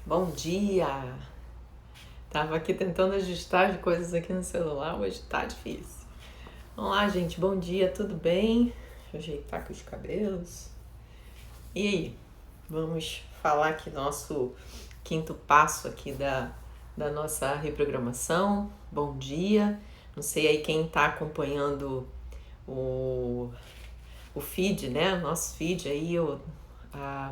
Bom dia! Tava aqui tentando ajustar as coisas aqui no celular, hoje tá difícil. Vamos lá, gente, bom dia, tudo bem? Deixa eu ajeitar aqui os cabelos. E aí, vamos falar aqui nosso quinto passo aqui da nossa reprogramação. Bom dia! Não sei aí quem tá acompanhando o, o feed, né? Nosso feed aí,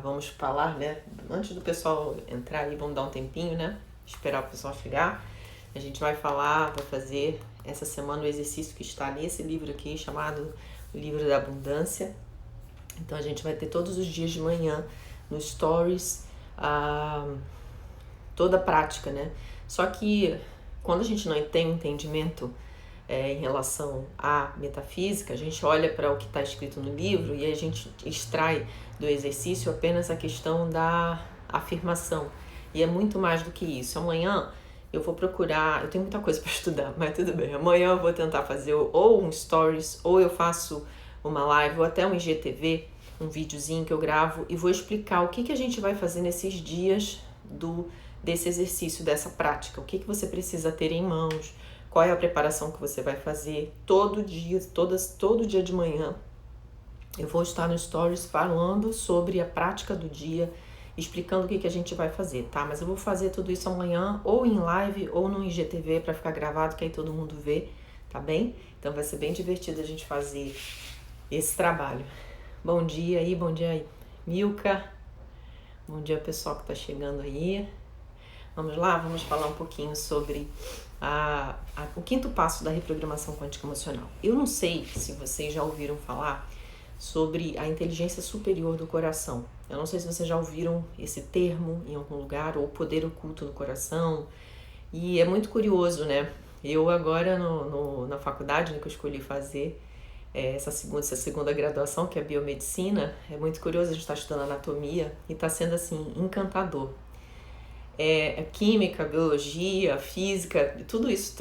vamos falar, né? Antes do pessoal entrar aí, vamos dar um tempinho, né? Esperar o pessoal chegar. A gente vai falar, vai fazer essa semana o exercício que está nesse livro aqui, chamado O Livro da Abundância. Então a gente vai ter todos os dias de manhã no Stories toda a prática, né? Só que quando a gente não tem um entendimento em relação à metafísica, a gente olha para o que está escrito no livro e a gente extrai do exercício apenas a questão da afirmação. E é muito mais do que isso. Amanhã eu vou procurar, eu tenho muita coisa para estudar, mas tudo bem. Amanhã eu vou tentar fazer ou um stories, ou eu faço uma live, ou até um IGTV, um videozinho que eu gravo e vou explicar o que a gente vai fazer nesses dias desse exercício, dessa prática. O que você precisa ter em mãos, qual é a preparação que você vai fazer todo dia, todo dia de manhã. Eu vou estar no Stories falando sobre a prática do dia, explicando o que a gente vai fazer, tá? Mas eu vou fazer tudo isso amanhã, ou em live, ou no IGTV, para ficar gravado, que aí todo mundo vê, tá bem? Então vai ser bem divertido a gente fazer esse trabalho. Bom dia aí, Milka. Bom dia, pessoal que tá chegando aí. Vamos lá, vamos falar um pouquinho sobre o quinto passo da reprogramação quântica emocional. Eu não sei se vocês já ouviram falar sobre a inteligência superior do coração. Eu não sei se vocês já ouviram esse termo em algum lugar, ou o poder oculto do coração. E é muito curioso, né? Eu agora na faculdade, né, que eu escolhi fazer essa segunda graduação, que é biomedicina, é muito curioso, a gente está estudando anatomia e está sendo assim, encantador. Química, biologia, física, tudo isso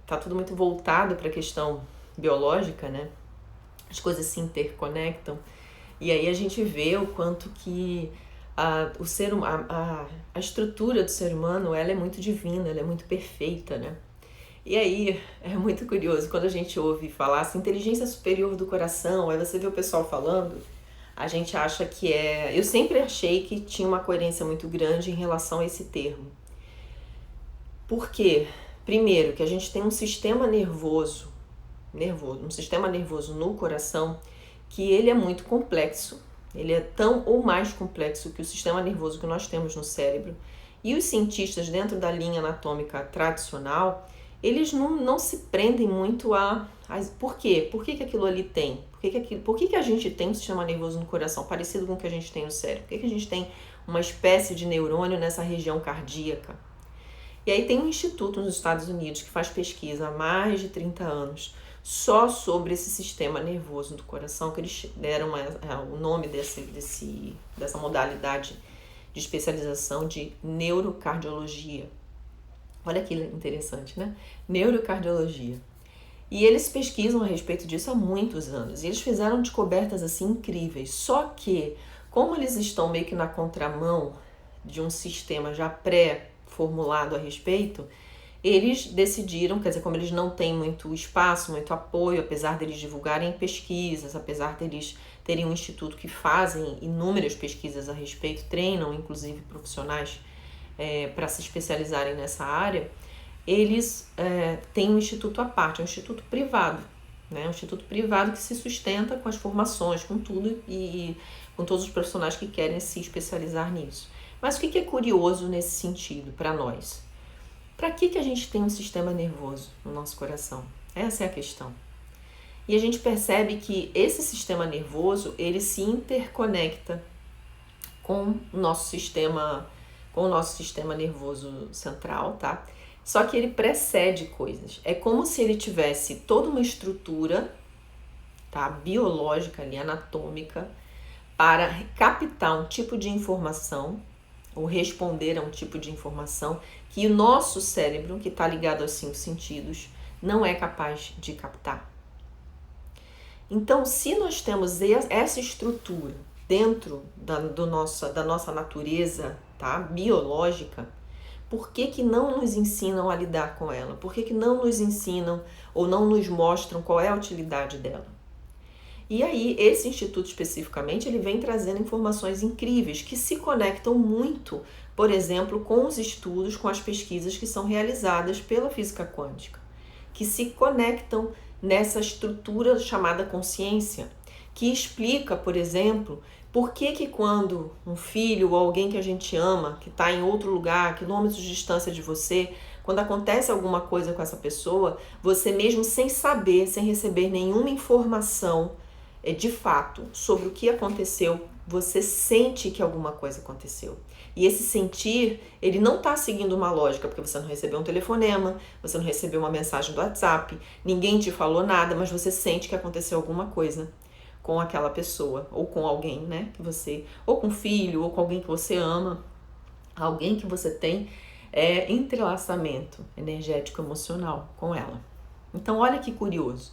tá tudo muito voltado para a questão biológica, né? As coisas se interconectam e aí a gente vê o quanto que a estrutura do ser humano, ela é muito divina, ela é muito perfeita, né? E aí é muito curioso, quando a gente ouve falar assim, inteligência superior do coração, aí você vê o pessoal falando, a gente acha que eu sempre achei que tinha uma coerência muito grande em relação a esse termo. Por quê? Primeiro, que a gente tem um sistema nervoso no coração, que ele é muito complexo. Ele é tão ou mais complexo que o sistema nervoso que nós temos no cérebro. E os cientistas, dentro da linha anatômica tradicional, eles não se prendem muito por quê? Por que aquilo ali tem? Por que a gente tem um sistema nervoso no coração parecido com o que a gente tem no cérebro? Por que a gente tem uma espécie de neurônio nessa região cardíaca? E aí tem um instituto nos Estados Unidos que faz pesquisa há mais de 30 anos só sobre esse sistema nervoso do coração, que eles deram o nome dessa modalidade de especialização de neurocardiologia. Olha que interessante, né? Neurocardiologia. E eles pesquisam a respeito disso há muitos anos. E eles fizeram descobertas assim incríveis. Só que, como eles estão meio que na contramão de um sistema já pré-formulado a respeito, eles decidiram, quer dizer, como eles não têm muito espaço, muito apoio, apesar deles divulgarem pesquisas, apesar deles terem um instituto que fazem inúmeras pesquisas a respeito, treinam inclusive profissionais para se especializarem nessa área, eles têm um instituto à parte, um instituto privado, né? Um instituto privado que se sustenta com as formações, com tudo e com todos os profissionais que querem se especializar nisso. Mas o que é curioso nesse sentido para nós? Para que a gente tem um sistema nervoso no nosso coração? Essa é a questão. E a gente percebe que esse sistema nervoso, ele se interconecta com o nosso sistema nervoso central, tá? Só que ele precede coisas. É como se ele tivesse toda uma estrutura, tá, biológica ali, anatômica, para captar um tipo de informação ou responder a um tipo de informação que o nosso cérebro, que está ligado aos 5 sentidos, não é capaz de captar. Então, se nós temos essa estrutura dentro da nossa natureza tá? Biológica, por que que não nos ensinam a lidar com ela? Por que que não nos ensinam ou não nos mostram qual é a utilidade dela? E aí, esse instituto especificamente, ele vem trazendo informações incríveis que se conectam muito, por exemplo, com os estudos, com as pesquisas que são realizadas pela física quântica, que se conectam nessa estrutura chamada consciência, que explica, por exemplo, por que que quando um filho ou alguém que a gente ama, que está em outro lugar, quilômetros de distância de você, quando acontece alguma coisa com essa pessoa, você mesmo sem saber, sem receber nenhuma informação de fato sobre o que aconteceu, você sente que alguma coisa aconteceu. E esse sentir, ele não está seguindo uma lógica, porque você não recebeu um telefonema, você não recebeu uma mensagem do WhatsApp, ninguém te falou nada, mas você sente que aconteceu alguma coisa com aquela pessoa, ou com alguém, né, que você, ou com um filho, ou com alguém que você ama, alguém que você tem entrelaçamento energético emocional com ela. Então, olha que curioso.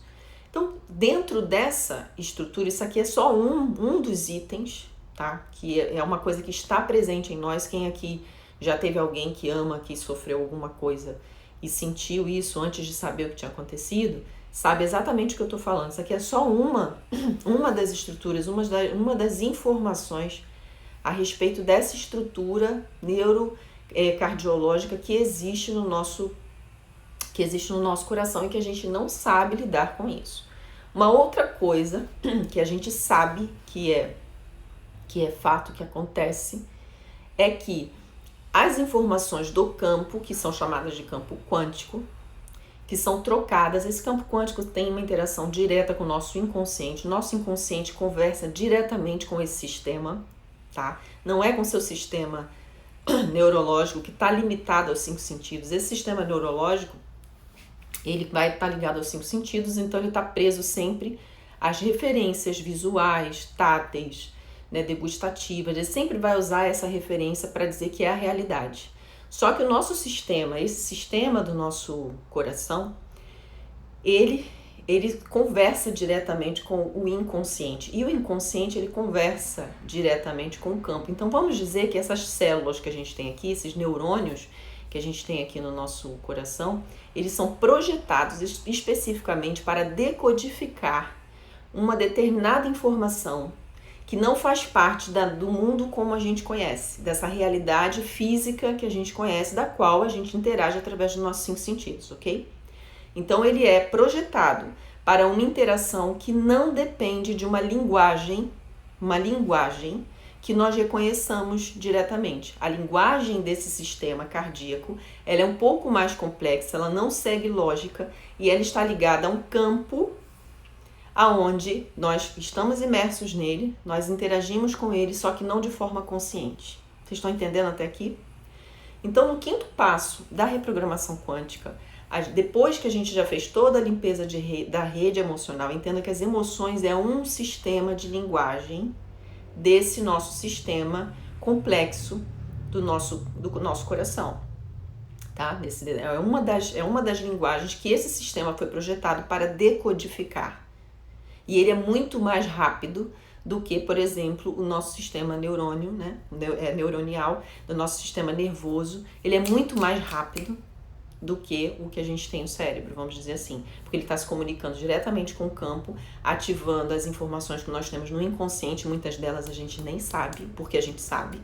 Então, dentro dessa estrutura, isso aqui é só um dos itens, tá? Que é uma coisa que está presente em nós. Quem aqui já teve alguém que ama, que sofreu alguma coisa e sentiu isso antes de saber o que tinha acontecido, sabe exatamente o que eu estou falando. Isso aqui é só uma das estruturas, uma das informações a respeito dessa estrutura neurocardiológica que existe no nosso coração e que a gente não sabe lidar com isso. Uma outra coisa que a gente sabe que é fato, que acontece, é que as informações do campo, que são chamadas de campo quântico, que são trocadas, esse campo quântico tem uma interação direta com o nosso inconsciente conversa diretamente com esse sistema, tá? Não é com seu sistema neurológico que está limitado aos 5 sentidos. Esse sistema neurológico, ele vai estar ligado aos 5 sentidos, então ele está preso sempre às referências visuais, táteis, né, degustativas. Ele sempre vai usar essa referência para dizer que é a realidade. Só que o nosso sistema, esse sistema do nosso coração, ele conversa diretamente com o inconsciente. E o inconsciente, ele conversa diretamente com o campo. Então vamos dizer que essas células que a gente tem aqui, esses neurônios que a gente tem aqui no nosso coração, eles são projetados especificamente para decodificar uma determinada informação que não faz parte do mundo como a gente conhece, dessa realidade física que a gente conhece, da qual a gente interage através dos nossos 5 sentidos, ok? Então ele é projetado para uma interação que não depende de uma linguagem que nós reconheçamos diretamente. A linguagem desse sistema cardíaco, ela é um pouco mais complexa, ela não segue lógica e ela está ligada a um campo aonde nós estamos imersos nele, nós interagimos com ele, só que não de forma consciente. Vocês estão entendendo até aqui? Então, no 5º passo da reprogramação quântica, depois que a gente já fez toda a limpeza da rede emocional, entenda que as emoções é um sistema de linguagem desse nosso sistema complexo do nosso coração, tá? É uma das linguagens que esse sistema foi projetado para decodificar. E ele é muito mais rápido do que, por exemplo, o nosso sistema neurônio, né? Neuronial, do nosso sistema nervoso. Ele é muito mais rápido do que o que a gente tem no cérebro, vamos dizer assim. Porque ele está se comunicando diretamente com o campo, ativando as informações que nós temos no inconsciente. Muitas delas a gente nem sabe, porque a gente sabe,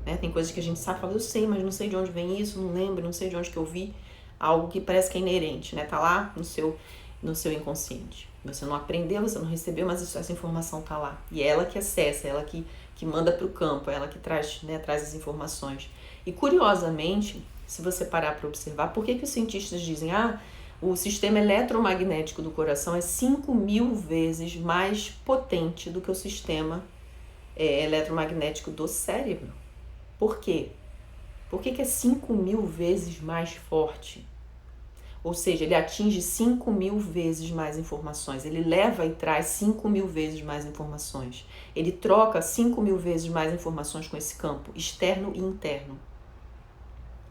né? Tem coisas que a gente sabe, fala, eu sei, mas não sei de onde vem isso, não lembro, não sei de onde que eu vi. Algo que parece que é inerente, né? Tá lá no seu inconsciente. Você não aprendeu, você não recebeu, mas essa informação tá lá. E é ela que acessa, é ela que manda para o campo, é ela que traz as informações. E curiosamente, se você parar para observar, por que os cientistas dizem, o sistema eletromagnético do coração é 5.000 vezes mais potente do que o sistema eletromagnético do cérebro? Por quê? Por que é 5.000 vezes mais forte? Ou seja, ele atinge 5.000 vezes mais informações, ele leva e traz 5.000 vezes mais informações, ele troca 5.000 vezes mais informações com esse campo, externo e interno,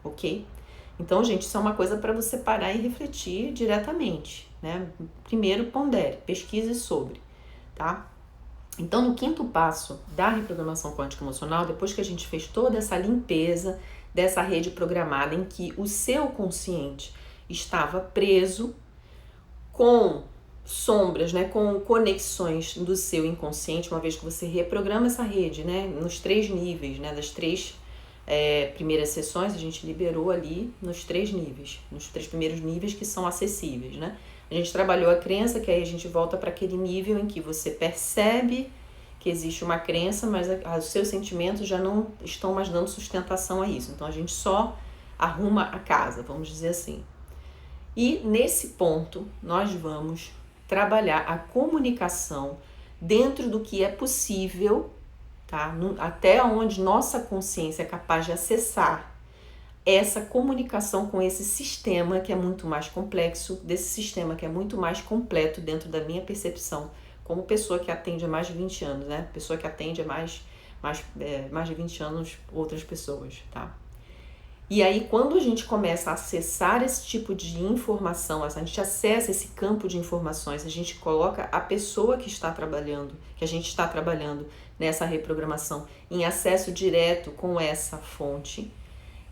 ok? Então, gente, isso é uma coisa para você parar e refletir diretamente, né? Primeiro, pondere, pesquise sobre, tá? Então, no quinto passo da reprogramação quântica emocional, depois que a gente fez toda essa limpeza dessa rede programada em que o seu consciente estava preso com sombras, né, com conexões do seu inconsciente, uma vez que você reprograma essa rede, né, nos 3 níveis, né, das 3 primeiras sessões, a gente liberou ali nos 3 níveis, nos 3 primeiros níveis que são acessíveis, né. A gente trabalhou a crença, que aí a gente volta para aquele nível em que você percebe que existe uma crença, mas os seus sentimentos já não estão mais dando sustentação a isso. Então a gente só arruma a casa, vamos dizer assim. E nesse ponto nós vamos trabalhar a comunicação dentro do que é possível, tá? Até onde nossa consciência é capaz de acessar essa comunicação com esse sistema que é muito mais complexo, desse sistema que é muito mais completo dentro da minha percepção, como pessoa que atende há mais de 20 anos, né? Pessoa que atende há mais de 20 anos outras pessoas, tá? E aí, quando a gente começa a acessar esse tipo de informação, a gente acessa esse campo de informações, a gente coloca a pessoa que está trabalhando, que a gente está trabalhando nessa reprogramação, em acesso direto com essa fonte,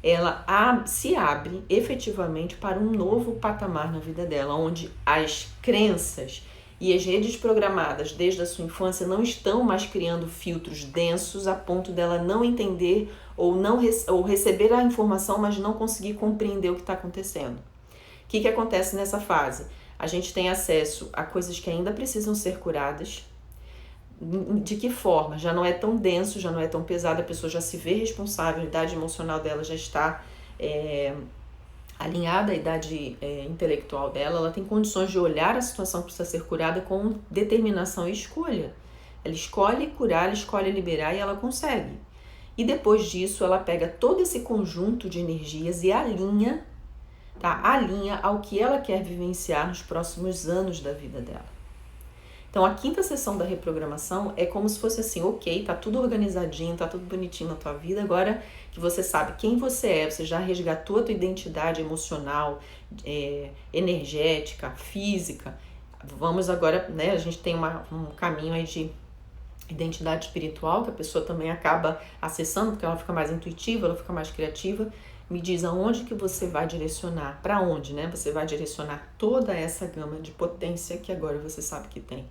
ela se abre efetivamente para um novo patamar na vida dela, onde as crenças e as redes programadas desde a sua infância não estão mais criando filtros densos a ponto dela não entender ou receber a informação, mas não conseguir compreender o que está acontecendo. O que acontece nessa fase? A gente tem acesso a coisas que ainda precisam ser curadas. De que forma? Já não é tão denso, já não é tão pesado, a pessoa já se vê responsável, a idade emocional dela já está alinhada à idade intelectual dela, ela tem condições de olhar a situação que precisa ser curada com determinação e escolha. Ela escolhe curar, ela escolhe liberar e ela consegue. E depois disso, ela pega todo esse conjunto de energias e alinha, tá? Alinha ao que ela quer vivenciar nos próximos anos da vida dela. Então, a quinta sessão da reprogramação é como se fosse assim, ok, tá tudo organizadinho, tá tudo bonitinho na tua vida, agora que você sabe quem você é, você já resgatou a tua identidade emocional, energética, física, vamos agora, né, a gente tem um caminho aí de identidade espiritual, que a pessoa também acaba acessando, porque ela fica mais intuitiva, ela fica mais criativa. Me diz aonde que você vai direcionar, para onde, né? Você vai direcionar toda essa gama de potência que agora você sabe que tem.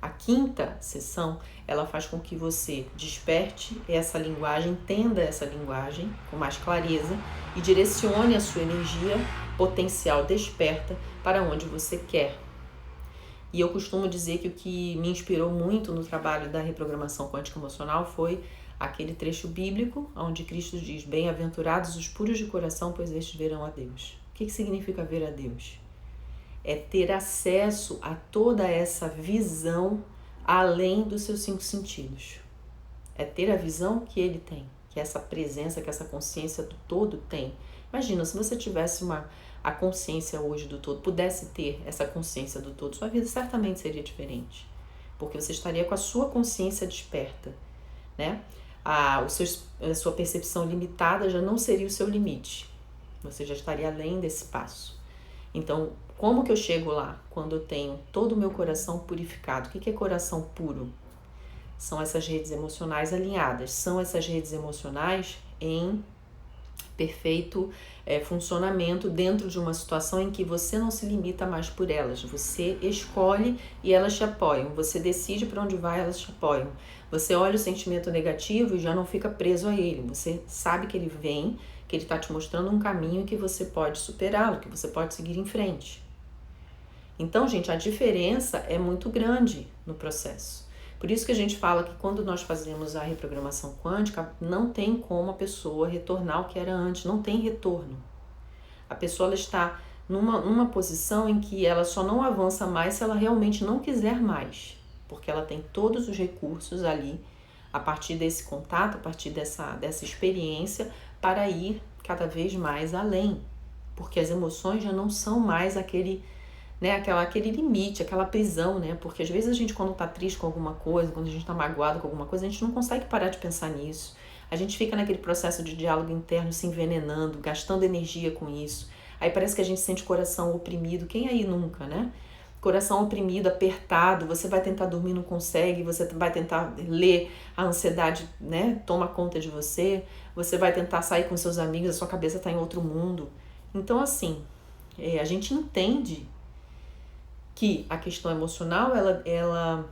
A quinta sessão, ela faz com que você desperte essa linguagem, entenda essa linguagem com mais clareza e direcione a sua energia potencial desperta para onde você quer. E eu costumo dizer que o que me inspirou muito no trabalho da reprogramação quântica emocional foi aquele trecho bíblico onde Cristo diz: bem-aventurados os puros de coração, pois estes verão a Deus. O que significa ver a Deus? É ter acesso a toda essa visão além dos seus 5 sentidos. É ter a visão que ele tem, que essa presença, que essa consciência do todo tem. Imagina, se você tivesse a consciência hoje do todo, pudesse ter essa consciência do todo, sua vida certamente seria diferente. Porque você estaria com a sua consciência desperta, né? A sua percepção limitada já não seria o seu limite. Você já estaria além desse passo. Então, como que eu chego lá? Quando eu tenho todo o meu coração purificado. O que é coração puro? São essas redes emocionais alinhadas. São essas redes emocionais em perfeito funcionamento dentro de uma situação em que você não se limita mais por elas. Você escolhe e elas te apoiam. Você decide para onde vai, elas te apoiam. Você olha o sentimento negativo e já não fica preso a ele. Você sabe que ele vem, que ele está te mostrando um caminho que você pode superá-lo, que você pode seguir em frente. Então, gente, a diferença é muito grande no processo. Por isso que a gente fala que quando nós fazemos a reprogramação quântica, não tem como a pessoa retornar ao que era antes, não tem retorno. A pessoa ela está numa posição em que ela só não avança mais se ela realmente não quiser mais, porque ela tem todos os recursos ali, a partir desse contato, a partir dessa experiência, para ir cada vez mais além, porque as emoções já não são mais aquele limite, aquela prisão, né? Porque às vezes a gente, quando tá triste com alguma coisa, quando a gente tá magoado com alguma coisa, a gente não consegue parar de pensar nisso. A gente fica naquele processo de diálogo interno, se envenenando, gastando energia com isso. Aí parece que a gente sente o coração oprimido. Quem aí nunca, né? coração oprimido, apertado, você vai tentar dormir, não consegue, você vai tentar ler, a ansiedade, né, toma conta de você, você vai tentar sair com seus amigos, a sua cabeça está em outro mundo. Então, assim, a gente entende que a questão emocional, ela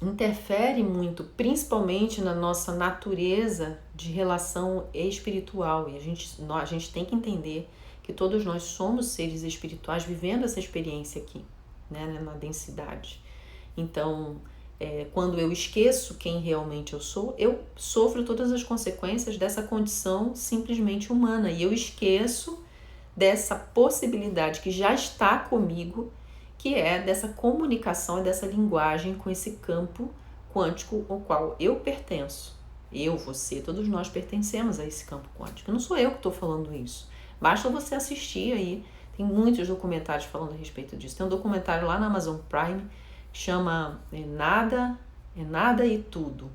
interfere muito, principalmente na nossa natureza de relação espiritual. E a gente tem que entender que todos nós somos seres espirituais vivendo essa experiência aqui, né, na densidade. Então, quando eu esqueço quem realmente eu sou, eu sofro todas as consequências dessa condição simplesmente humana. E eu esqueço dessa possibilidade que já está comigo, que é dessa comunicação e dessa linguagem com esse campo quântico ao qual eu pertenço. Eu, você, todos nós pertencemos a esse campo quântico. Não sou eu que estou falando isso. Basta você assistir aí. Tem muitos documentários falando a respeito disso. Tem um documentário lá na Amazon Prime que chama Nada e Tudo.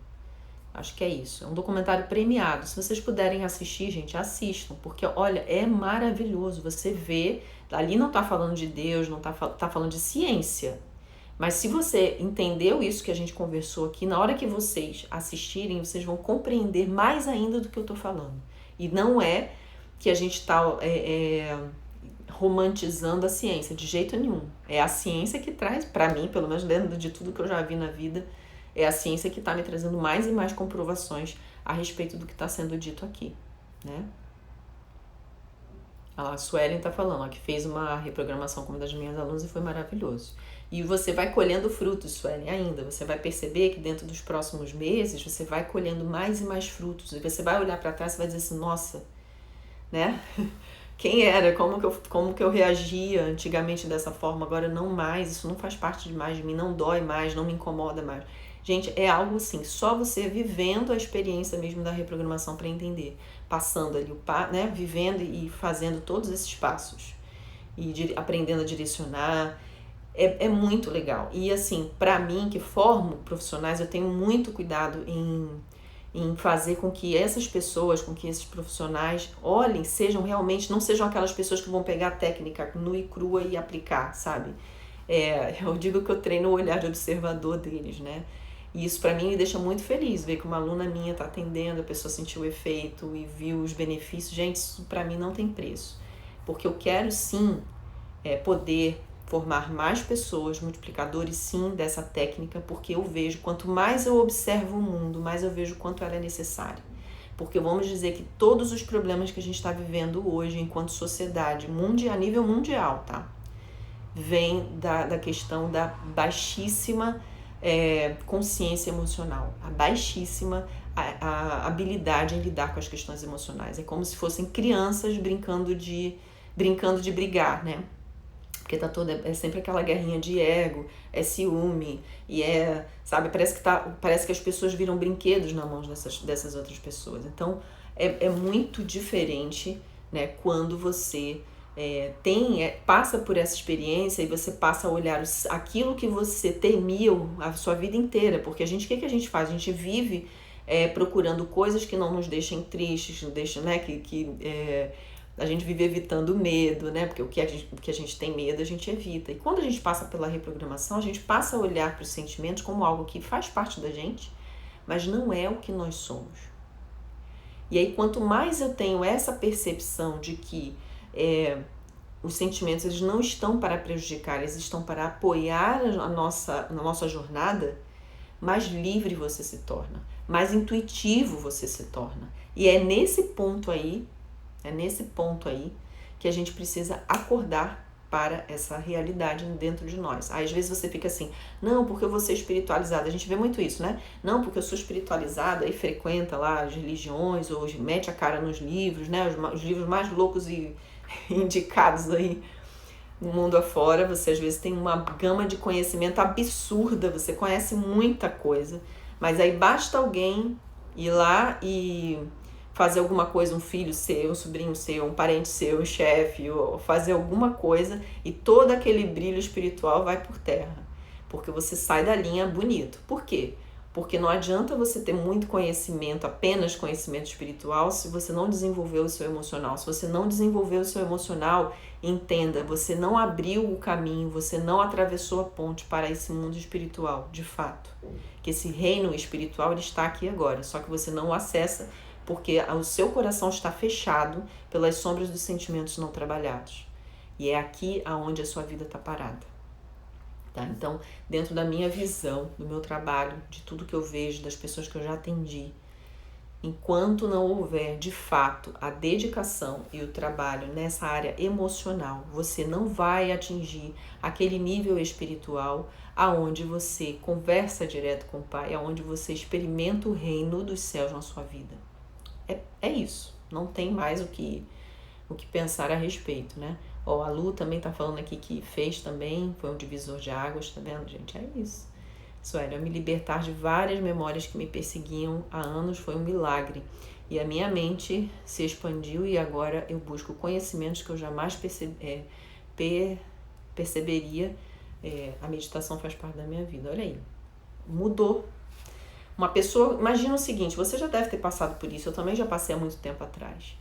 Acho que é isso. É um documentário premiado. Se vocês puderem assistir, gente, assistam. Porque, olha, é maravilhoso. Você vê, ali não está falando de Deus, não tá falando de ciência. Mas se você entendeu isso que a gente conversou aqui, na hora que vocês assistirem, vocês vão compreender mais ainda do que eu estou falando. E não é que a gente está romantizando a ciência, de jeito nenhum. É a ciência que traz, para mim, pelo menos dentro de tudo que eu já vi na vida, é a ciência que está me trazendo mais e mais comprovações a respeito do que está sendo dito aqui, né? A Suelen está falando, ó, que fez uma reprogramação com uma das minhas alunas e foi maravilhoso. E você vai colhendo frutos, Suelen, ainda. Você vai perceber que dentro dos próximos meses você vai colhendo mais e mais frutos. E você vai olhar para trás e vai dizer assim, nossa, né? Quem era? Como que eu reagia antigamente dessa forma? Agora não mais. Isso não faz parte mais de mim, não dói mais, não me incomoda mais. Gente, é algo assim, só você vivendo a experiência mesmo da reprogramação para entender. Passando ali, né? Vivendo e fazendo todos esses passos. E aprendendo a direcionar. É muito legal. E assim, para mim, que formo profissionais, eu tenho muito cuidado em fazer com que essas pessoas, com que esses profissionais olhem, não sejam aquelas pessoas que vão pegar a técnica nua e crua e aplicar, sabe? Eu digo que eu treino o olhar de observador deles, né? E isso para mim me deixa muito feliz, ver que uma aluna minha está atendendo, a pessoa sentiu o efeito e viu os benefícios. Gente, isso para mim não tem preço. Porque eu quero sim poder formar mais pessoas, multiplicadores sim dessa técnica, porque eu vejo, quanto mais eu observo o mundo, mais eu vejo quanto ela é necessária. Porque vamos dizer que todos os problemas que a gente está vivendo hoje, enquanto sociedade, a nível mundial, tá? Vem da questão da baixíssima consciência emocional, a baixíssima a habilidade em lidar com as questões emocionais. É como se fossem crianças brincando de brigar, né? Porque é sempre aquela guerrinha de ego, é ciúme, e sabe, parece que as pessoas viram brinquedos na mão dessas outras pessoas. Então, é muito diferente, né, quando você passa por essa experiência e você passa a olhar aquilo que você temia a sua vida inteira. Porque o que a gente faz? A gente vive procurando coisas que não nos deixem tristes, não deixam, né, a gente vive evitando o medo, né? Porque o que a gente tem medo, a gente evita. E quando a gente passa pela reprogramação, a gente passa a olhar para os sentimentos como algo que faz parte da gente, mas não é o que nós somos. E aí, quanto mais eu tenho essa percepção de que os sentimentos eles não estão para prejudicar, eles estão para apoiar a nossa jornada, mais livre você se torna, mais intuitivo você se torna. E é nesse ponto aí que a gente precisa acordar para essa realidade dentro de nós. Aí, às vezes você fica assim, não, porque eu vou ser espiritualizada. A gente vê muito isso, né? Não, porque eu sou espiritualizada e frequenta lá as religiões, ou mete a cara nos livros, né? Os livros mais loucos e indicados aí no mundo afora. Você às vezes tem uma gama de conhecimento absurda, você conhece muita coisa, mas aí basta alguém ir lá e fazer alguma coisa, um filho seu, um sobrinho seu, um parente seu, um chefe, ou fazer alguma coisa e todo aquele brilho espiritual vai por terra. Porque você sai da linha bonito. Por quê? Porque não adianta você ter muito conhecimento, apenas conhecimento espiritual, se você não desenvolveu o seu emocional. Se você não desenvolveu o seu emocional, entenda, você não abriu o caminho, você não atravessou a ponte para esse mundo espiritual, de fato. Que esse reino espiritual ele está aqui agora, só que você não o acessa porque o seu coração está fechado pelas sombras dos sentimentos não trabalhados. E é aqui aonde a sua vida está parada. Tá? Então, dentro da minha visão, do meu trabalho, de tudo que eu vejo, das pessoas que eu já atendi, enquanto não houver, de fato, a dedicação e o trabalho nessa área emocional, você não vai atingir aquele nível espiritual aonde você conversa direto com o Pai, aonde você experimenta o reino dos céus na sua vida. É isso. Não tem mais o que pensar a respeito, né? Ó, a Lu também tá falando aqui que fez também, foi um divisor de águas, tá vendo, gente? É isso. Sueli, eu me libertar de várias memórias que me perseguiam há anos foi um milagre. E a minha mente se expandiu e agora eu busco conhecimentos que eu jamais perceberia. A meditação faz parte da minha vida. Olha aí, mudou. Uma pessoa, imagina o seguinte, você já deve ter passado por isso, eu também já passei há muito tempo atrás.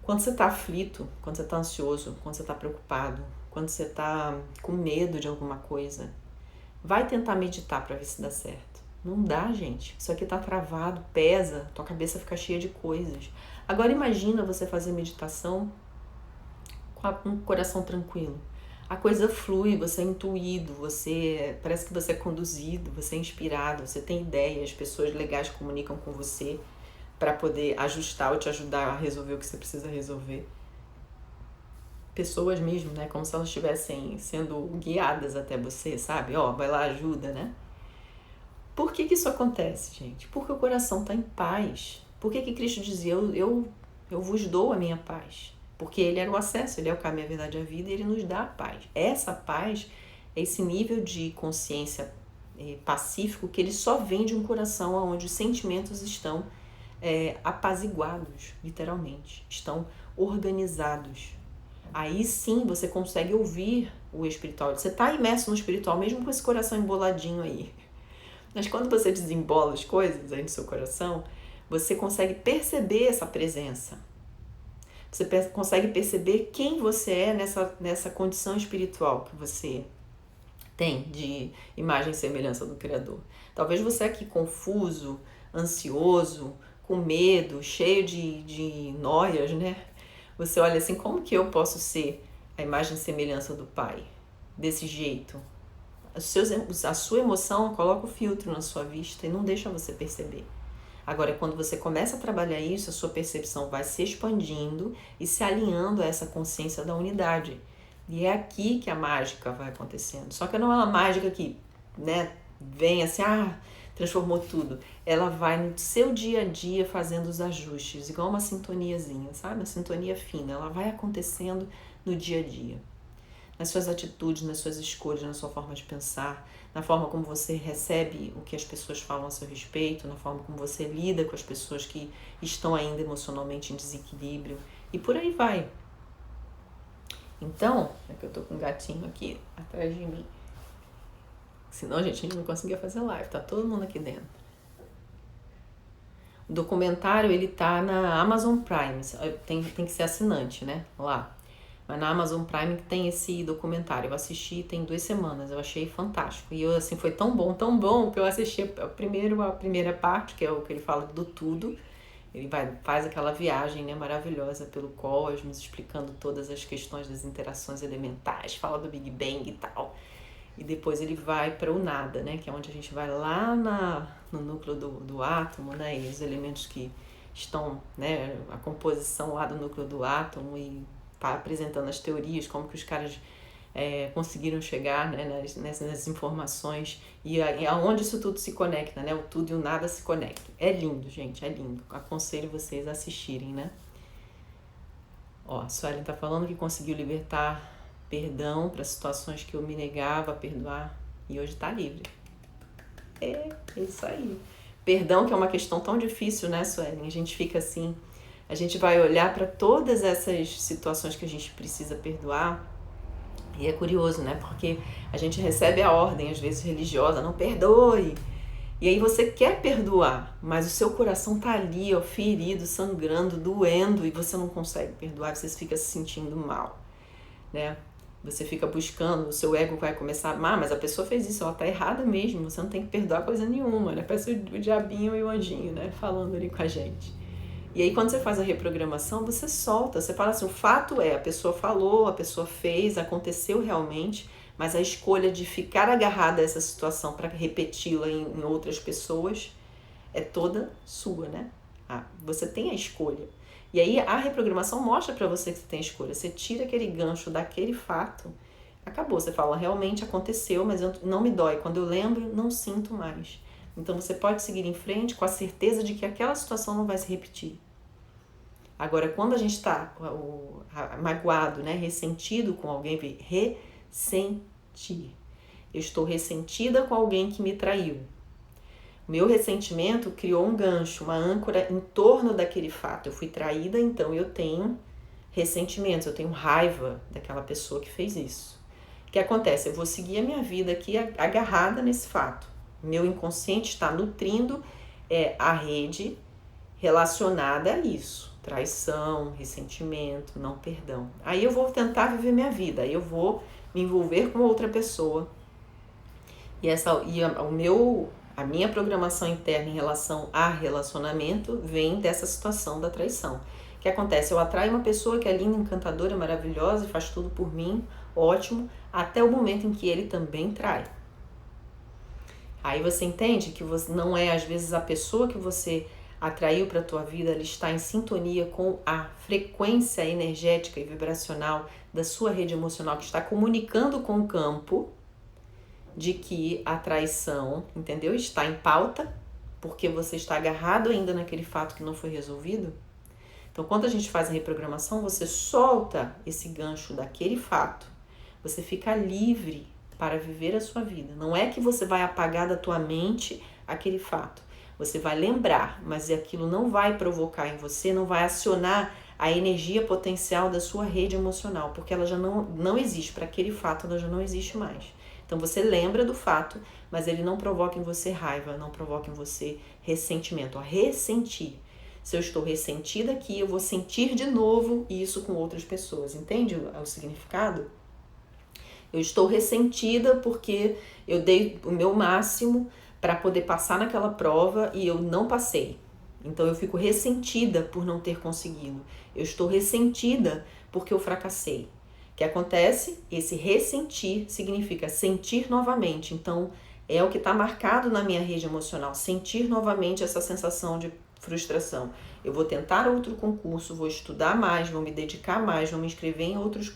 Quando você está aflito, quando você está ansioso, quando você está preocupado, quando você está com medo de alguma coisa, vai tentar meditar para ver se dá certo. Não dá, gente. Isso aqui tá travado, pesa, tua cabeça fica cheia de coisas. Agora imagina você fazer meditação com o coração tranquilo. A coisa flui, você é intuído, parece que você é conduzido, você é inspirado, você tem ideias, pessoas legais comunicam com você para poder ajustar ou te ajudar a resolver o que você precisa resolver. Pessoas mesmo, né? Como se elas estivessem sendo guiadas até você, sabe? Ó, vai lá, ajuda, né? Por que isso acontece, gente? Porque o coração está em paz. Por que Cristo dizia, eu vos dou a minha paz? Porque Ele era o acesso, Ele é o caminho, a verdade e a vida, e Ele nos dá a paz. Essa paz é esse nível de consciência pacífico que ele só vem de um coração onde os sentimentos estão apaziguados, literalmente, estão organizados. Aí sim você consegue ouvir o espiritual. Você está imerso no espiritual, mesmo com esse coração emboladinho aí. Mas quando você desembola as coisas aí no seu coração, você consegue perceber essa presença. Você consegue perceber quem você é nessa condição espiritual que você tem de imagem e semelhança do Criador. Talvez você aqui confuso, ansioso, com medo, cheio de noias, né? Você olha assim, como que eu posso ser a imagem e semelhança do Pai? Desse jeito. A sua emoção coloca o filtro na sua vista e não deixa você perceber. Agora, quando você começa a trabalhar isso, a sua percepção vai se expandindo e se alinhando a essa consciência da unidade. E é aqui que a mágica vai acontecendo. Só que não é uma mágica que, né, vem assim, transformou tudo. Ela vai no seu dia a dia fazendo os ajustes, igual uma sintoniazinha, sabe? Uma sintonia fina. Ela vai acontecendo no dia a dia. Nas suas atitudes, nas suas escolhas, na sua forma de pensar, na forma como você recebe o que as pessoas falam a seu respeito, na forma como você lida com as pessoas que estão ainda emocionalmente em desequilíbrio e por aí vai. Então, é que eu tô com um gatinho aqui atrás de mim. Senão, gente, a gente não conseguia fazer live, tá todo mundo aqui dentro. O documentário, ele tá na Amazon Prime, tem que ser assinante, né, lá. Mas na Amazon Prime tem esse documentário. Eu assisti tem 2 semanas, eu achei fantástico. E eu, assim, foi tão bom, que eu assisti a primeira parte, que é o que ele fala do tudo. Ele faz aquela viagem, né, maravilhosa pelo cosmos, explicando todas as questões das interações elementais, fala do Big Bang e tal. E depois ele vai para o nada, né, que é onde a gente vai lá no núcleo do átomo, né, e os elementos que estão, né, a composição lá do núcleo do átomo e apresentando as teorias, como que os caras conseguiram chegar, né, nessas informações e aonde isso tudo se conecta, né, o tudo e o nada se conectam. É lindo, gente, é lindo. Aconselho vocês a assistirem, né. Ó, a Suelen tá falando que conseguiu libertar perdão para situações que eu me negava a perdoar e hoje tá livre. É isso aí. Perdão, que é uma questão tão difícil, né, Suelen? A gente fica assim, a gente vai olhar para todas essas situações que a gente precisa perdoar e é curioso, né? Porque a gente recebe a ordem, às vezes religiosa, não perdoe. E aí você quer perdoar, mas o seu coração tá ali, ó, ferido, sangrando, doendo, e você não consegue perdoar, você fica se sentindo mal, né? Você fica buscando, o seu ego vai começar, mas a pessoa fez isso, ela tá errada mesmo, você não tem que perdoar coisa nenhuma, né? Parece o diabinho e o anjinho, né? Falando ali com a gente. E aí quando você faz a reprogramação, você solta, você fala assim, o fato é, a pessoa falou, a pessoa fez, aconteceu realmente, mas a escolha de ficar agarrada a essa situação para repeti-la em outras pessoas é toda sua, né? Você tem a escolha. E aí a reprogramação mostra para você que você tem escolha. Você tira aquele gancho daquele fato, acabou. Você fala, realmente aconteceu, mas não me dói. Quando eu lembro, não sinto mais. Então você pode seguir em frente com a certeza de que aquela situação não vai se repetir. Agora, quando a gente está magoado, né, ressentido com alguém, ressentir. Eu estou ressentida com alguém que me traiu. Meu ressentimento criou um gancho, uma âncora em torno daquele fato. Eu fui traída, então eu tenho ressentimentos, eu tenho raiva daquela pessoa que fez isso. O que acontece? Eu vou seguir a minha vida aqui agarrada nesse fato. Meu inconsciente está nutrindo a rede relacionada a isso. Traição, ressentimento, não perdão. Aí eu vou tentar viver minha vida, aí eu vou me envolver com outra pessoa. A minha programação interna em relação a relacionamento vem dessa situação da traição. O que acontece? Eu atraio uma pessoa que é linda, encantadora, maravilhosa e faz tudo por mim, ótimo, até o momento em que ele também trai. Aí você entende que você não é, às vezes, a pessoa que você atraiu para a tua vida, ela está em sintonia com a frequência energética e vibracional da sua rede emocional, que está comunicando com o campo de que a traição, entendeu? Está em pauta, porque você está agarrado ainda naquele fato que não foi resolvido. Então, quando a gente faz a reprogramação, você solta esse gancho daquele fato, você fica livre para viver a sua vida. Não é que você vai apagar da tua mente aquele fato. Você vai lembrar, mas aquilo não vai provocar em você, não vai acionar a energia potencial da sua rede emocional, porque ela já não existe, para aquele fato ela já não existe mais. Então você lembra do fato, mas ele não provoca em você raiva, não provoca em você ressentimento. Ressentir. Se eu estou ressentida aqui, eu vou sentir de novo isso com outras pessoas. Entende o significado? Eu estou ressentida porque eu dei o meu máximo para poder passar naquela prova e eu não passei. Então eu fico ressentida por não ter conseguido. Eu estou ressentida porque eu fracassei. O que acontece? Esse ressentir significa sentir novamente. Então é o que está marcado na minha rede emocional. Sentir novamente essa sensação de frustração. Eu vou tentar outro concurso, vou estudar mais, vou me dedicar mais, vou me inscrever em outros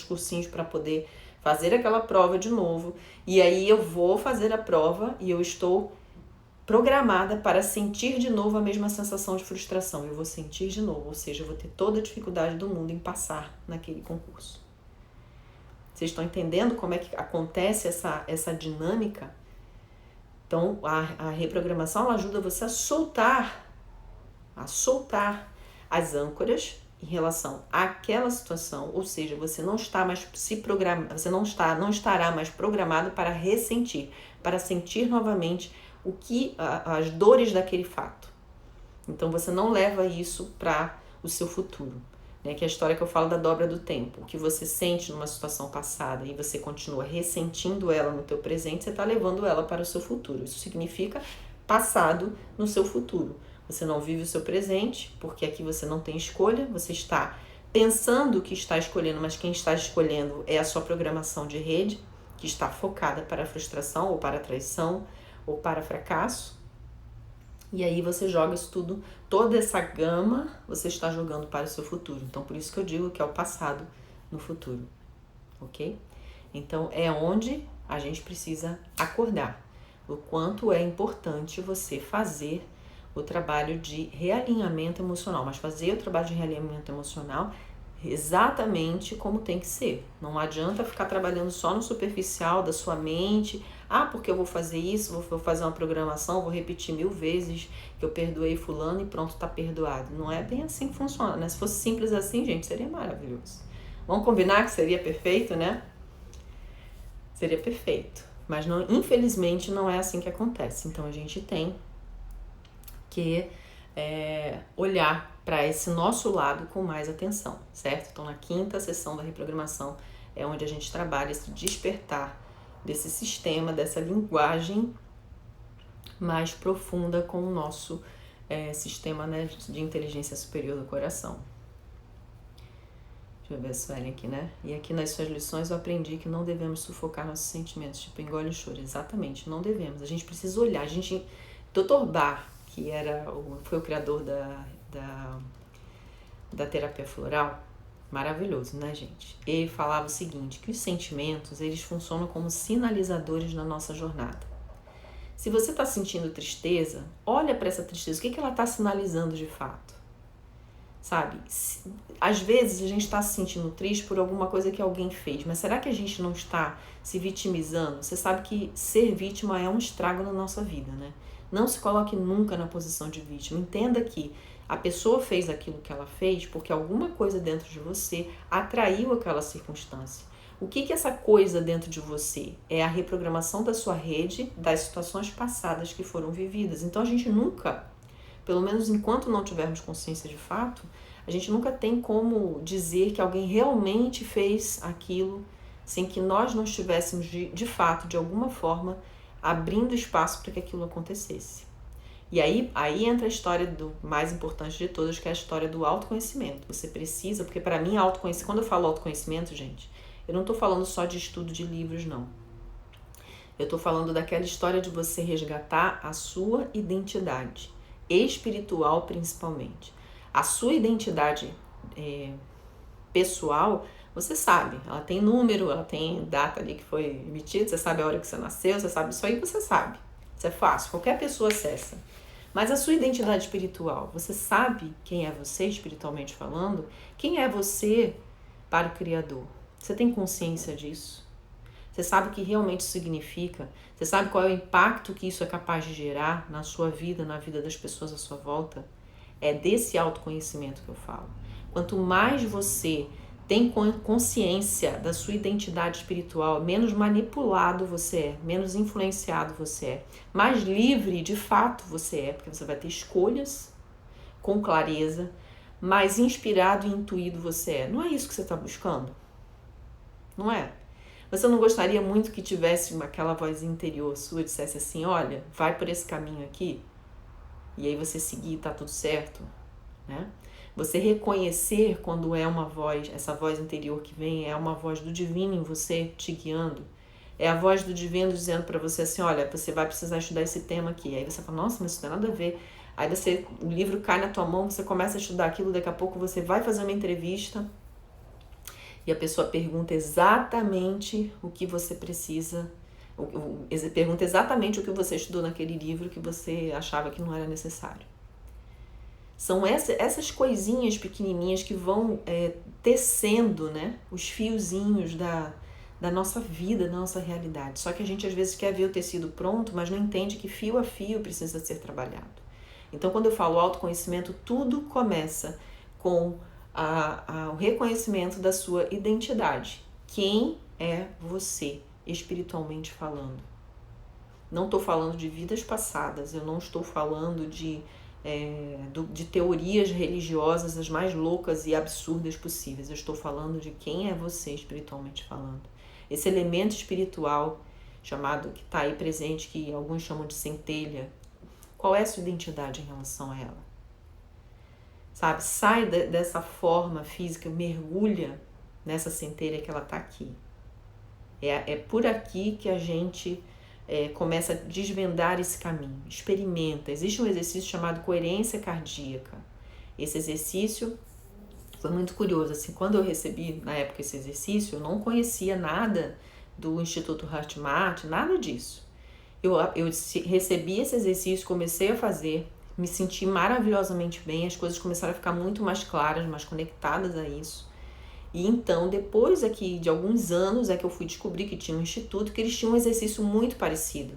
cursinhos para poder fazer aquela prova de novo. E aí eu vou fazer a prova e eu estou programada para sentir de novo a mesma sensação de frustração. Eu vou sentir de novo, ou seja, eu vou ter toda a dificuldade do mundo em passar naquele concurso. Vocês estão entendendo como é que acontece essa dinâmica? Então, a reprogramação ela ajuda você a soltar as âncoras em relação àquela situação, ou seja, você não está mais você não estará mais programado para ressentir, para sentir novamente as dores daquele fato. Então você não leva isso para o seu futuro, né? Que é a história que eu falo da dobra do tempo. O que você sente numa situação passada e você continua ressentindo ela no teu presente, você está levando ela para o seu futuro. Isso significa passado no seu futuro. Você não vive o seu presente, porque aqui você não tem escolha, você está pensando que está escolhendo, mas quem está escolhendo é a sua programação de rede, que está focada para a frustração, ou para a traição, ou para fracasso. E aí você joga isso tudo, toda essa gama, você está jogando para o seu futuro. Então, por isso que eu digo que é o passado no futuro, ok? Então, é onde a gente precisa acordar. O quanto é importante você fazer o trabalho de realinhamento emocional, mas fazer o trabalho de realinhamento emocional exatamente como tem que ser. Não adianta ficar trabalhando só no superficial da sua mente. Porque eu vou fazer isso, vou fazer uma programação, vou repetir 1000 vezes que eu perdoei fulano e pronto, tá perdoado. Não é bem assim que funciona, né? Se fosse simples assim, gente, seria maravilhoso. Vamos combinar que seria perfeito, né? Seria perfeito. Mas não, infelizmente não é assim que acontece. Então a gente tem que olhar para esse nosso lado com mais atenção, certo? Então na quinta sessão da reprogramação é onde a gente trabalha esse despertar desse sistema, dessa linguagem mais profunda com o nosso sistema, né, de inteligência superior do coração. Deixa eu ver a Suelen aqui, né? E aqui nas suas lições eu aprendi que não devemos sufocar nossos sentimentos, tipo engole o choro. Exatamente, não devemos. A gente precisa olhar. Dr. Bach, que foi o criador da terapia floral, maravilhoso, né, gente? Ele falava o seguinte, que os sentimentos, eles funcionam como sinalizadores na nossa jornada. Se você está sentindo tristeza, olha para essa tristeza, o que ela está sinalizando de fato? Sabe? Às vezes a gente está se sentindo triste por alguma coisa que alguém fez, mas será que a gente não está se vitimizando? Você sabe que ser vítima é um estrago na nossa vida, né? Não se coloque nunca na posição de vítima. Entenda que a pessoa fez aquilo que ela fez porque alguma coisa dentro de você atraiu aquela circunstância. O que essa coisa dentro de você? É a reprogramação da sua rede, das situações passadas que foram vividas. Então a gente nunca, pelo menos enquanto não tivermos consciência de fato, a gente nunca tem como dizer que alguém realmente fez aquilo sem que nós não estivéssemos de fato, de alguma forma, abrindo espaço para que aquilo acontecesse. E aí entra a história do mais importante de todas, que é a história do autoconhecimento. Você precisa, porque para mim quando eu falo autoconhecimento, gente, eu não estou falando só de estudo de livros, não. Eu estou falando daquela história de você resgatar a sua identidade, espiritual principalmente. A sua identidade pessoal, você sabe, ela tem número, ela tem data ali que foi emitida, você sabe a hora que você nasceu, você sabe isso aí, você sabe. Isso é fácil, qualquer pessoa acessa. Mas a sua identidade espiritual, você sabe quem é você espiritualmente falando? Quem é você para o Criador? Você tem consciência disso? Você sabe o que realmente significa? Você sabe qual é o impacto que isso é capaz de gerar na sua vida, na vida das pessoas à sua volta? É desse autoconhecimento que eu falo. Quanto mais você tem consciência da sua identidade espiritual, menos manipulado você é, menos influenciado você é, mais livre de fato você é, porque você vai ter escolhas com clareza, mais inspirado e intuído você é. Não é isso que você está buscando? Não é? Você não gostaria muito que tivesse aquela voz interior sua, dissesse assim, olha, vai por esse caminho aqui, e aí você seguir e tá tudo certo, né? Você reconhecer quando é uma voz, essa voz interior que vem, é uma voz do divino em você te guiando. É a voz do divino dizendo para você assim, olha, você vai precisar estudar esse tema aqui. Aí você fala, nossa, mas isso não tem nada a ver. Aí o livro cai na tua mão, você começa a estudar aquilo, daqui a pouco você vai fazer uma entrevista e a pessoa pergunta exatamente o que você precisa, pergunta exatamente o que você estudou naquele livro que você achava que não era necessário. São essas coisinhas pequenininhas que vão tecendo, né, os fiozinhos da nossa vida, da nossa realidade. Só que a gente às vezes quer ver o tecido pronto, mas não entende que fio a fio precisa ser trabalhado. Então, quando eu falo autoconhecimento, tudo começa com o reconhecimento da sua identidade. Quem é você, espiritualmente falando? Não estou falando de vidas passadas, eu não estou falando de teorias religiosas as mais loucas e absurdas possíveis. Eu estou falando de quem é você espiritualmente falando. Esse elemento espiritual chamado, que está aí presente, que alguns chamam de centelha, qual é a sua identidade em relação a ela? Sabe, sai dessa forma física, mergulha nessa centelha que ela está aqui. É por aqui que a gente começa a desvendar esse caminho. Experimenta. Existe um exercício chamado coerência cardíaca. Esse exercício foi muito curioso. Assim, quando eu recebi, na época, esse exercício, eu não conhecia nada do Instituto HeartMath, nada disso. Eu recebi esse exercício, comecei a fazer, me senti maravilhosamente bem, as coisas começaram a ficar muito mais claras, mais conectadas a isso. E então, depois aqui de alguns anos, é que eu fui descobrir que tinha um instituto que eles tinham um exercício muito parecido,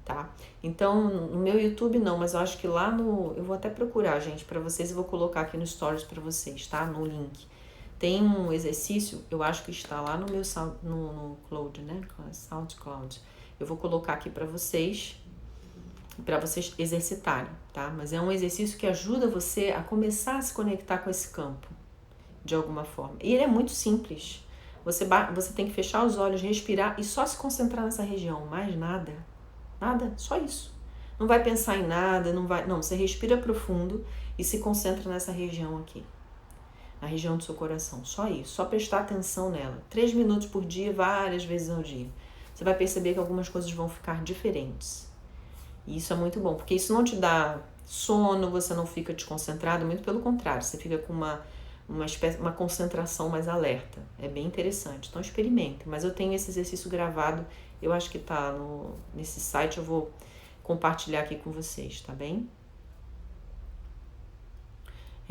tá? Então, no meu YouTube não, mas eu acho que lá eu vou até procurar, gente, para vocês, e vou colocar aqui no Stories para vocês, tá? No link. Tem um exercício, eu acho que está lá no meu no Cloud, né? SoundCloud. Eu vou colocar aqui para vocês exercitarem, tá? Mas é um exercício que ajuda você a começar a se conectar com esse campo, de alguma forma. E ele é muito simples. Você tem que fechar os olhos, respirar e só se concentrar nessa região, mais nada. Nada, só isso. Não vai pensar em nada, não, você respira profundo e se concentra nessa região aqui. Na região do seu coração, só isso, só prestar atenção nela. 3 minutos por dia, várias vezes ao dia. Você vai perceber que algumas coisas vão ficar diferentes. E isso é muito bom, porque isso não te dá sono, você não fica desconcentrado, muito pelo contrário, você fica com uma concentração mais alerta. É bem interessante, então experimente. Mas eu tenho esse exercício gravado, eu acho que tá nesse site, eu vou compartilhar aqui com vocês, tá bem?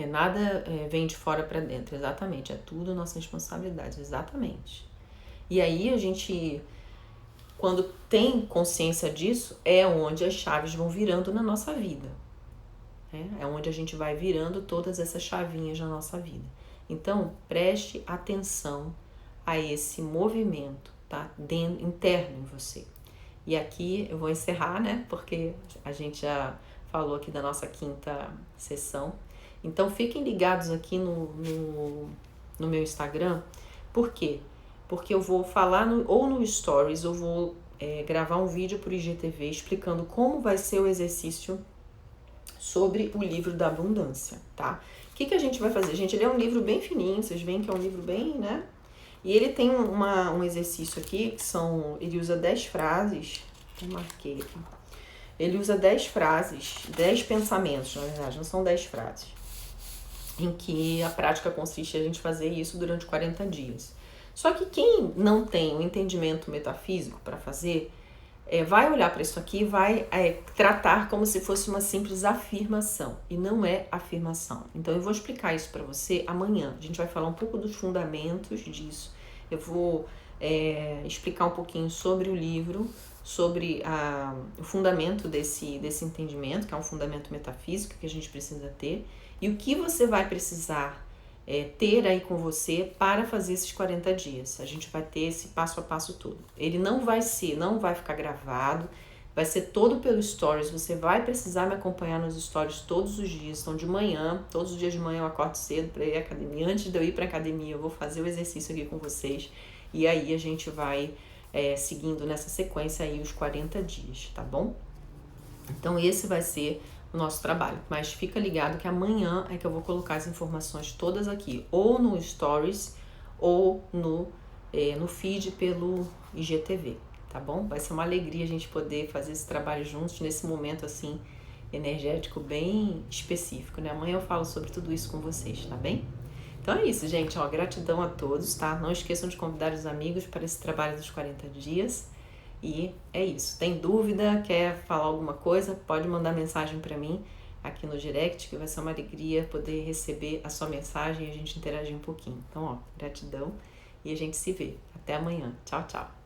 Nada vem de fora para dentro, exatamente, é tudo nossa responsabilidade, exatamente. E aí a gente, quando tem consciência disso, é onde as chaves vão virando na nossa vida. É onde a gente vai virando todas essas chavinhas na nossa vida. Então, preste atenção a esse movimento, tá? Interno em você. E aqui eu vou encerrar, né? Porque a gente já falou aqui da nossa 5ª sessão. Então, fiquem ligados aqui no meu Instagram. Por quê? Porque eu vou falar ou no Stories, ou vou gravar um vídeo por IGTV explicando como vai ser o exercício sobre o livro da abundância, tá? O que a gente vai fazer? Gente, ele é um livro bem fininho, vocês veem que é um livro bem, né? E ele tem um exercício aqui, ele usa 10 frases, eu marquei aqui. Ele usa 10 frases, 10 pensamentos, na verdade, não são 10 frases, em que a prática consiste em a gente fazer isso durante 40 dias. Só que quem não tem o entendimento metafísico para fazer, vai olhar para isso aqui e vai tratar como se fosse uma simples afirmação. E não é afirmação. Então eu vou explicar isso para você amanhã. A gente vai falar um pouco dos fundamentos disso. Eu vou explicar um pouquinho sobre o livro, sobre o fundamento desse entendimento, que é um fundamento metafísico que a gente precisa ter, e o que você vai precisar ter aí com você para fazer esses 40 dias. A gente vai ter esse passo a passo todo. Ele não vai ficar gravado, vai ser todo pelo Stories. Você vai precisar me acompanhar nos Stories todos os dias. Então, de manhã, todos os dias de manhã eu acordo cedo para ir à academia. Antes de eu ir para a academia, eu vou fazer o exercício aqui com vocês. E aí a gente vai seguindo nessa sequência aí os 40 dias, tá bom? Então, esse vai ser o nosso trabalho, mas fica ligado que amanhã é que eu vou colocar as informações todas aqui, ou no Stories, ou no feed pelo IGTV, tá bom? Vai ser uma alegria a gente poder fazer esse trabalho juntos nesse momento assim, energético bem específico, né? Amanhã eu falo sobre tudo isso com vocês, tá bem? Então é isso, gente, gratidão a todos, tá? Não esqueçam de convidar os amigos para esse trabalho dos 40 dias. E é isso. Tem dúvida, quer falar alguma coisa, pode mandar mensagem para mim aqui no direct, que vai ser uma alegria poder receber a sua mensagem e a gente interagir um pouquinho. Então, gratidão e a gente se vê. Até amanhã. Tchau, tchau.